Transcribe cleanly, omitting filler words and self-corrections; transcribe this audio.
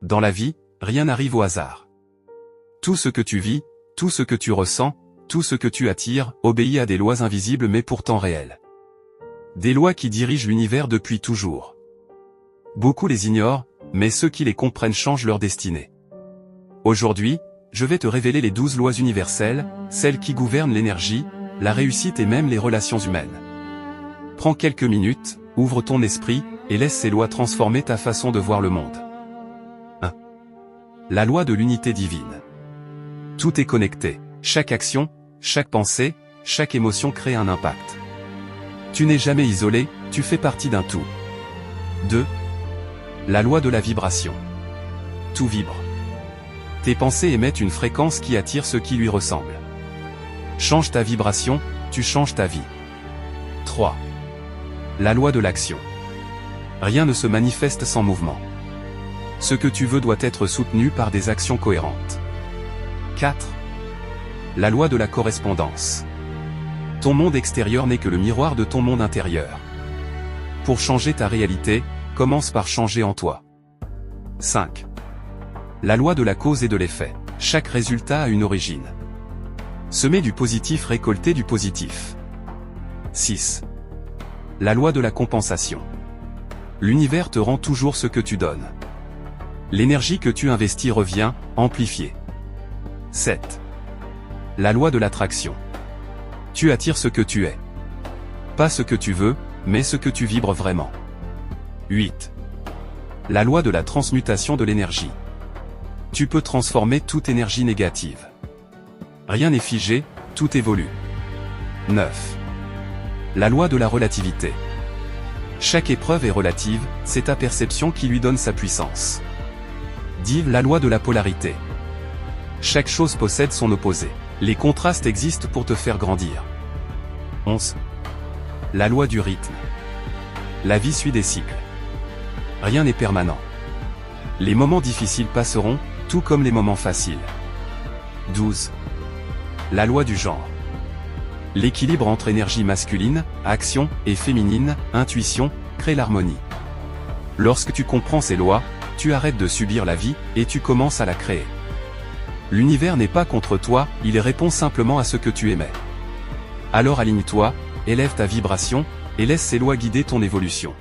Dans la vie, rien n'arrive au hasard. Tout ce que tu vis, tout ce que tu ressens, tout ce que tu attires, obéit à des lois invisibles mais pourtant réelles. Des lois qui dirigent l'univers depuis toujours. Beaucoup les ignorent, mais ceux qui les comprennent changent leur destinée. Aujourd'hui, je vais te révéler les 12 lois universelles, celles qui gouvernent l'énergie, la réussite et même les relations humaines. Prends quelques minutes, ouvre ton esprit, et laisse ces lois transformer ta façon de voir le monde. 1. La loi de l'unité divine. Tout est connecté. Chaque action, chaque pensée, chaque émotion crée un impact. Tu n'es jamais isolé, tu fais partie d'un tout. 2. La loi de la vibration. Tout vibre. Tes pensées émettent une fréquence qui attire ce qui lui ressemble. Change ta vibration, tu changes ta vie. 3. La loi de l'action. Rien ne se manifeste sans mouvement. Ce que tu veux doit être soutenu par des actions cohérentes. 4. La loi de la correspondance. Ton monde extérieur n'est que le miroir de ton monde intérieur. Pour changer ta réalité, commence par changer en toi. 5. La loi de la cause et de l'effet. Chaque résultat a une origine. Semer du positif, récolter du positif. 6. La loi de la compensation. L'univers te rend toujours ce que tu donnes. L'énergie que tu investis revient, amplifiée. 7. La loi de l'attraction. Tu attires ce que tu es. Pas ce que tu veux, mais ce que tu vibres vraiment. 8. La loi de la transmutation de l'énergie. Tu peux transformer toute énergie négative. Rien n'est figé, tout évolue. 9. La loi de la relativité. Chaque épreuve est relative, c'est ta perception qui lui donne sa puissance. 10. La loi de la polarité. Chaque chose possède son opposé. Les contrastes existent pour te faire grandir. 11. La loi du rythme. La vie suit des cycles. Rien n'est permanent. Les moments difficiles passeront, tout comme les moments faciles. 12. La loi du genre. L'équilibre entre énergie masculine, action, et féminine, intuition, crée l'harmonie. Lorsque tu comprends ces lois, tu arrêtes de subir la vie, et tu commences à la créer. L'univers n'est pas contre toi, il répond simplement à ce que tu émets. Alors aligne-toi, élève ta vibration, et laisse ces lois guider ton évolution.